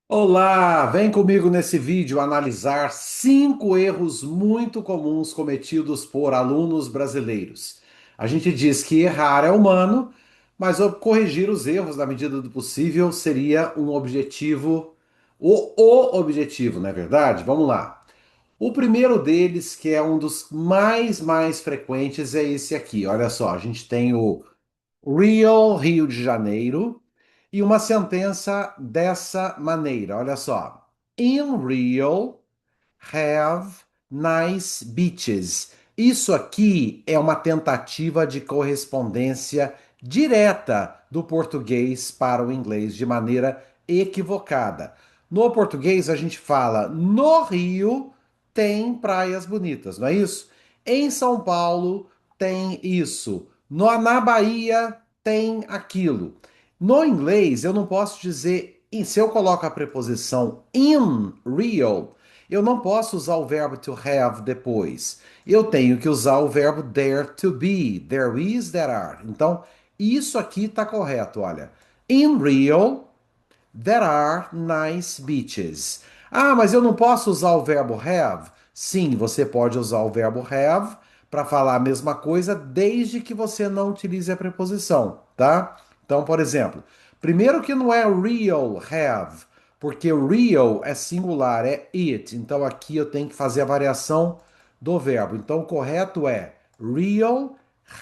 Olá, vem comigo nesse vídeo analisar 5 erros muito comuns cometidos por alunos brasileiros. A gente diz que errar é humano, mas corrigir os erros na medida do possível seria um objetivo, o objetivo, não é verdade? Vamos lá. O primeiro deles, que é um dos mais frequentes, é esse aqui. Olha só, a gente tem o Real Rio de Janeiro e uma sentença dessa maneira. Olha só. In Rio, have nice beaches. Isso aqui é uma tentativa de correspondência direta do português para o inglês de maneira equivocada. No português, a gente fala no Rio tem praias bonitas, não é isso? Em São Paulo tem isso. Na Bahia tem aquilo. No inglês, eu não posso dizer, se eu coloco a preposição in Rio, eu não posso usar o verbo to have depois. Eu tenho que usar o verbo there to be. There is, there are. Então, isso aqui está correto, olha. In Rio, there are nice beaches. Ah, mas eu não posso usar o verbo have? Sim, você pode usar o verbo have para falar a mesma coisa, desde que você não utilize a preposição, tá? Então, por exemplo, primeiro que não é real have, porque real é singular, é it. Então aqui eu tenho que fazer a variação do verbo. Então o correto é real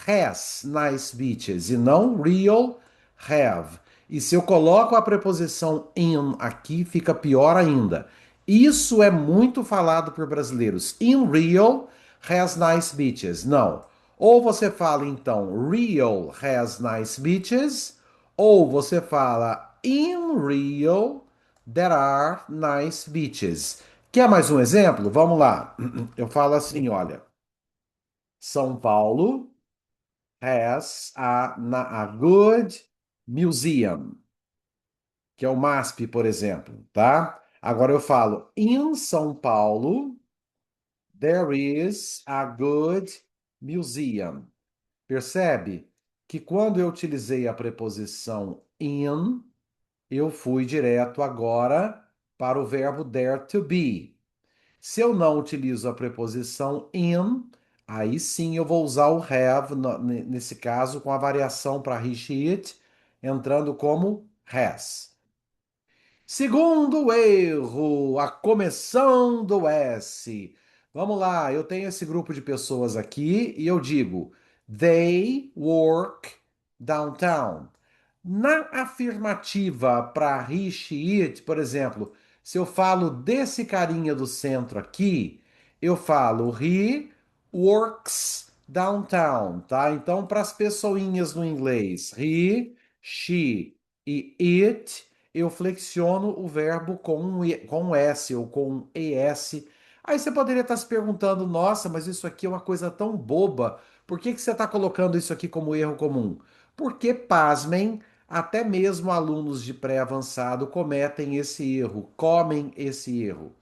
has nice beaches e não real have. E se eu coloco a preposição in aqui, fica pior ainda. Isso é muito falado por brasileiros. In Rio has nice beaches. Não. Ou você fala então Rio has nice beaches, ou você fala in Rio there are nice beaches. Quer mais um exemplo? Vamos lá. Eu falo assim, olha. São Paulo has a good museum, que é o MASP, por exemplo, tá? Agora eu falo, in São Paulo, there is a good museum. Percebe que quando eu utilizei a preposição in, eu fui direto agora para o verbo there to be. Se eu não utilizo a preposição in, aí sim eu vou usar o have, nesse caso, com a variação para he, she, it, entrando como has. Segundo erro, a começão do S. Vamos lá, eu tenho esse grupo de pessoas aqui e eu digo: They work downtown. Na afirmativa para he, she, it, por exemplo, se eu falo desse carinha do centro aqui, eu falo he works downtown, tá? Então, para as pessoinhas no inglês, he, she e it eu flexiono o verbo com um S ou com um ES. Aí você poderia estar se perguntando, nossa, mas isso aqui é uma coisa tão boba. Por que que você está colocando isso aqui como erro comum? Porque, pasmem, até mesmo alunos de pré-avançado cometem esse erro, comem esse erro.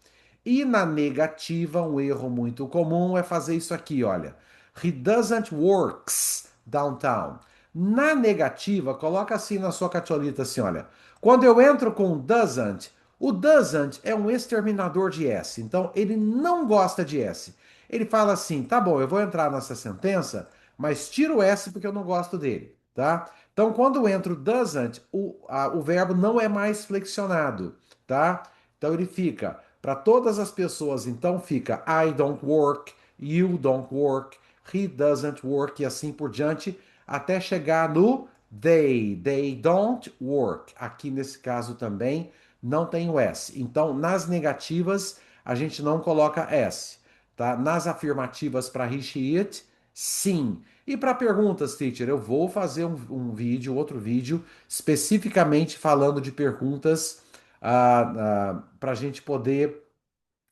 E na negativa, um erro muito comum é fazer isso aqui, olha. He doesn't works downtown. Na negativa, coloca assim na sua catiolita assim, olha. Quando eu entro com doesn't, o doesn't é um exterminador de S. Então, ele não gosta de S. Ele fala assim, tá bom, eu vou entrar nessa sentença, mas tira o S porque eu não gosto dele, tá? Então, quando entra o doesn't, o verbo não é mais flexionado, tá? Então, ele fica, para todas as pessoas, então fica I don't work, you don't work, he doesn't work e assim por diante, até chegar no they don't work. Aqui nesse caso também não tem o S. Então, nas negativas, a gente não coloca S, tá? Nas afirmativas para he, she, it, sim. E para perguntas, teacher, eu vou fazer um vídeo, outro vídeo, especificamente falando de perguntas para a gente poder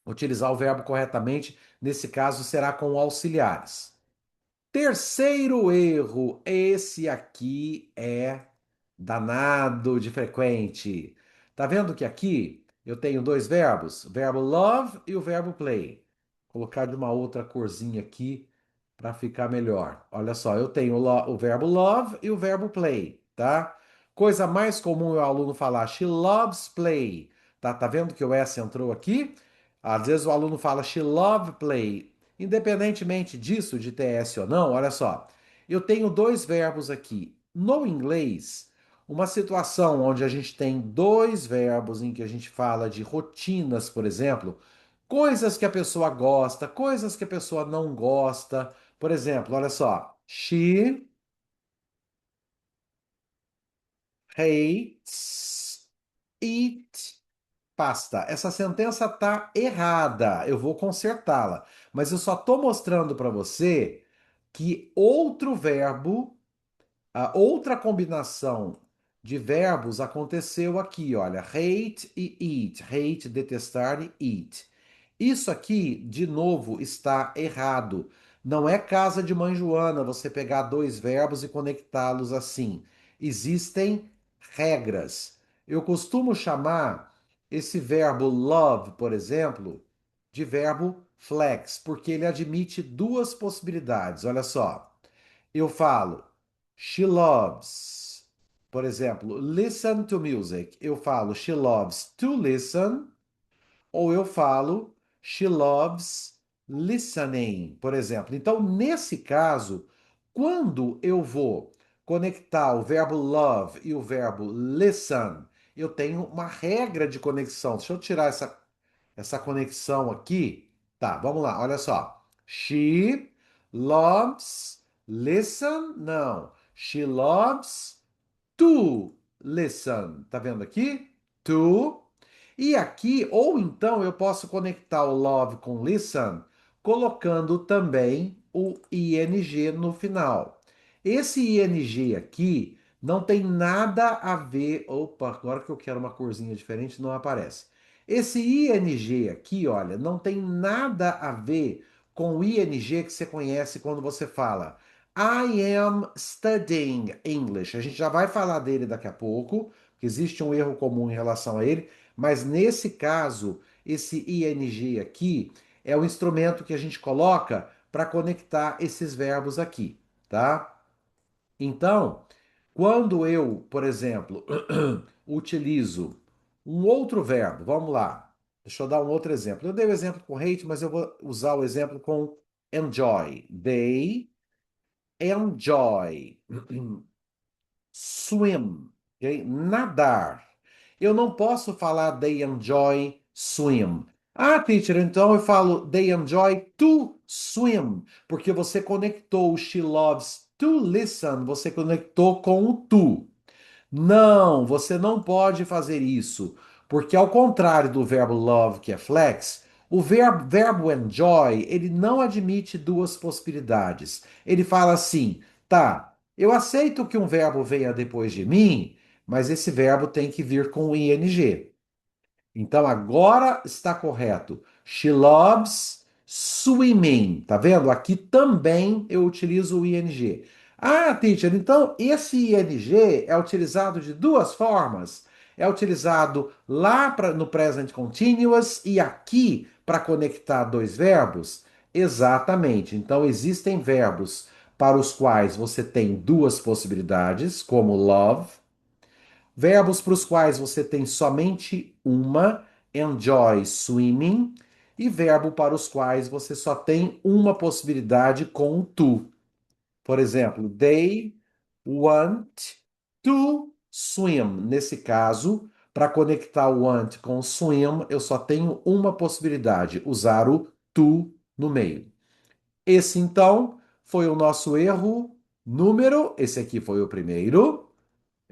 utilizar o verbo corretamente. Nesse caso, será com auxiliares. Terceiro erro, esse aqui é danado de frequente. Tá vendo que aqui eu tenho dois verbos, o verbo love e o verbo play. Vou colocar de uma outra corzinha aqui para ficar melhor. Olha só, eu tenho o verbo love e o verbo play, tá? Coisa mais comum é o aluno falar she loves play. Tá vendo que o S entrou aqui? Às vezes o aluno fala she love play. Independentemente disso, de ter S ou não, olha só. Eu tenho dois verbos aqui. No inglês, uma situação onde a gente tem dois verbos em que a gente fala de rotinas, por exemplo, coisas que a pessoa gosta, coisas que a pessoa não gosta. Por exemplo, olha só. She hates eat pasta. Essa sentença tá errada. Eu vou consertá-la. Mas eu só tô mostrando para você que outro verbo, a outra combinação de verbos aconteceu aqui, olha. Hate e eat. Hate, detestar e eat. Isso aqui, de novo, está errado. Não é casa de mãe Joana você pegar dois verbos e conectá-los assim. Existem regras. Eu costumo chamar esse verbo love, por exemplo, de verbo flex, porque ele admite duas possibilidades. Olha só. Eu falo, she loves, por exemplo, listen to music. Eu falo, she loves to listen, ou eu falo, she loves listening, por exemplo. Então, nesse caso, quando eu vou conectar o verbo love e o verbo listen, eu tenho uma regra de conexão. Deixa eu tirar essa conexão aqui. Tá, vamos lá, olha só. She loves listen? Não. She loves to listen. Tá vendo aqui? To. E aqui, ou então eu posso conectar o love com listen, colocando também o ing no final. Esse ing aqui não tem nada a ver. Opa, agora que eu quero uma corzinha diferente, não aparece. Esse ing aqui, olha, não tem nada a ver com o ing que você conhece quando você fala I am studying English. A gente já vai falar dele daqui a pouco, que existe um erro comum em relação a ele, mas nesse caso, esse ing aqui é o instrumento que a gente coloca para conectar esses verbos aqui, tá? Então, quando eu, por exemplo, utilizo um outro verbo, vamos lá, deixa eu dar um outro exemplo. Eu dei o exemplo com hate, mas eu vou usar o exemplo com enjoy. They enjoy. Swim, ok? Nadar. Eu não posso falar they enjoy swim. Ah, teacher, então eu falo they enjoy to swim, porque você conectou o she loves to listen, você conectou com o to. Não, você não pode fazer isso, porque ao contrário do verbo love, que é flex, o verbo enjoy, ele não admite duas possibilidades. Ele fala assim, tá, eu aceito que um verbo venha depois de mim, mas esse verbo tem que vir com ing. Então agora está correto. She loves swimming. Tá vendo? Aqui também eu utilizo o ing. Ah, teacher, então esse ing é utilizado de duas formas. É utilizado lá no present continuous e aqui para conectar dois verbos? Exatamente. Então existem verbos para os quais você tem duas possibilidades, como love. Verbos para os quais você tem somente uma, enjoy swimming, e verbo para os quais você só tem uma possibilidade com o to. Por exemplo, they want to swim. Nesse caso, para conectar o want com swim, eu só tenho uma possibilidade, usar o to no meio. Esse então foi o nosso erro número, esse aqui foi o primeiro.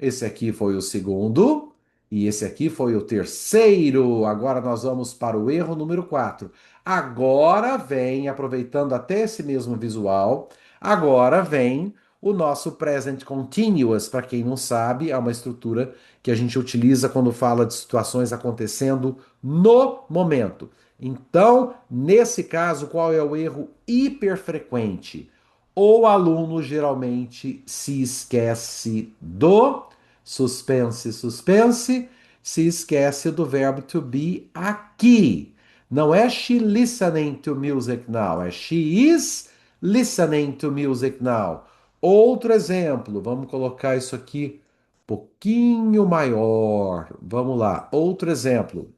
Esse aqui foi o segundo. E esse aqui foi o terceiro. Agora nós vamos para o erro número 4. Agora vem, aproveitando até esse mesmo visual, agora vem o nosso present continuous. Para quem não sabe, é uma estrutura que a gente utiliza quando fala de situações acontecendo no momento. Então, nesse caso, qual é o erro hiperfrequente? O aluno geralmente se esquece do suspense, suspense, se esquece do verbo to be aqui. Não é she listening to music now, é she is listening to music now. Outro exemplo, vamos colocar isso aqui um pouquinho maior. Vamos lá, outro exemplo.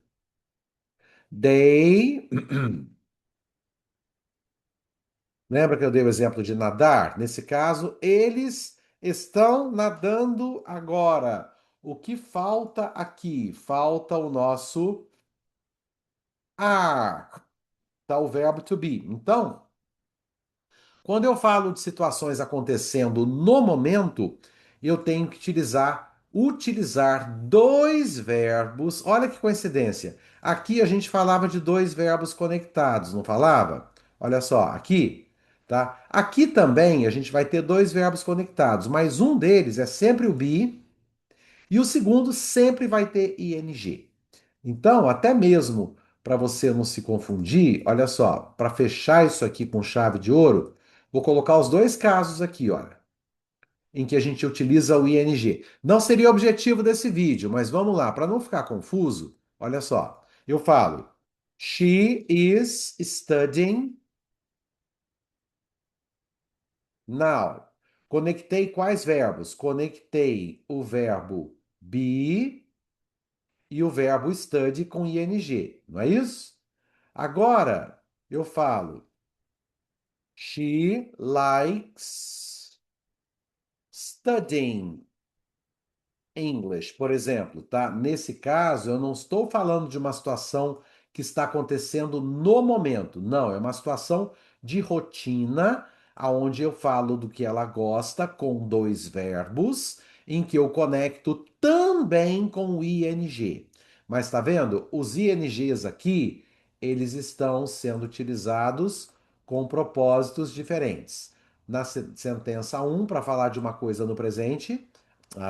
They. Lembra que eu dei o exemplo de nadar? Nesse caso, eles estão nadando agora. O que falta aqui? Falta o nosso are, tá? O verbo to be. Então, quando eu falo de situações acontecendo no momento, eu tenho que utilizar dois verbos. Olha que coincidência. Aqui a gente falava de dois verbos conectados, não falava? Olha só, aqui, tá? Aqui também a gente vai ter dois verbos conectados, mas um deles é sempre o be e o segundo sempre vai ter ing. Então, até mesmo para você não se confundir, olha só, para fechar isso aqui com chave de ouro, vou colocar os dois casos aqui, olha, em que a gente utiliza o ing. Não seria o objetivo desse vídeo, mas vamos lá, para não ficar confuso, olha só. Eu falo, she is studying now. Conectei quais verbos? Conectei o verbo be e o verbo study com ing, não é isso? Agora eu falo, she likes studying English, por exemplo, tá? Nesse caso, eu não estou falando de uma situação que está acontecendo no momento. Não, é uma situação de rotina, aonde eu falo do que ela gosta com dois verbos, em que eu conecto também com o ing. Mas tá vendo? Os ings aqui, eles estão sendo utilizados com propósitos diferentes. Na sentença um para falar de uma coisa no presente,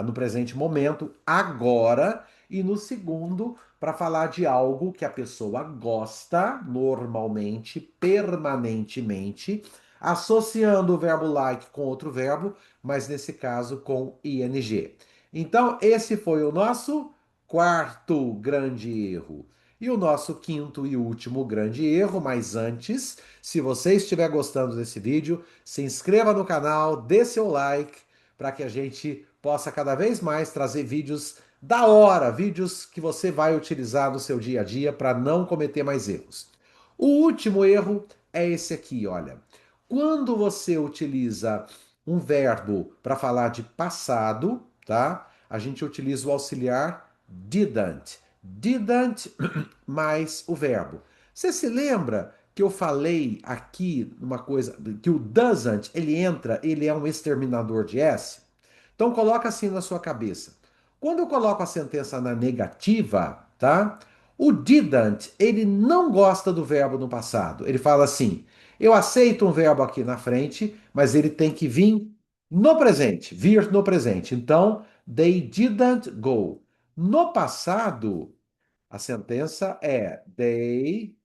no presente momento, agora, e no segundo, para falar de algo que a pessoa gosta normalmente, permanentemente, associando o verbo like com outro verbo, mas nesse caso com ing. Então, esse foi o nosso quarto grande erro. E o nosso quinto e último grande erro, mas antes, se você estiver gostando desse vídeo, se inscreva no canal, dê seu like, para que a gente possa cada vez mais trazer vídeos da hora, vídeos que você vai utilizar no seu dia a dia para não cometer mais erros. O último erro é esse aqui, olha. Quando você utiliza um verbo para falar de passado, tá? A gente utiliza o auxiliar didn't. Didn't mais o verbo. Você se lembra que eu falei aqui uma coisa, que o doesn't, ele é um exterminador de S? Então coloca assim na sua cabeça. Quando eu coloco a sentença na negativa, tá? O didn't, ele não gosta do verbo no passado. Ele fala assim: eu aceito um verbo aqui na frente, mas ele tem que vir no presente, vir no presente. Então, they didn't go. No passado, a sentença é they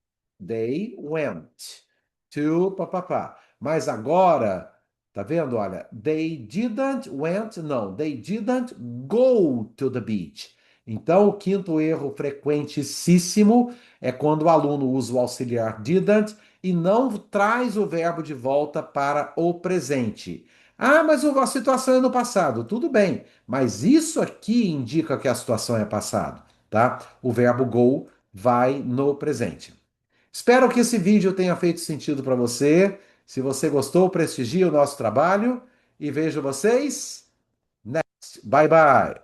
went to papapá. Mas agora, tá vendo? Olha, they didn't went, não, they didn't go to the beach. Então, o quinto erro frequentíssimo é quando o aluno usa o auxiliar didn't e não traz o verbo de volta para o presente. Ah, mas a situação é no passado. Tudo bem, mas isso aqui indica que a situação é passado, tá? O verbo go vai no presente. Espero que esse vídeo tenha feito sentido para você. Se você gostou, prestigie o nosso trabalho e vejo vocês next. Bye bye.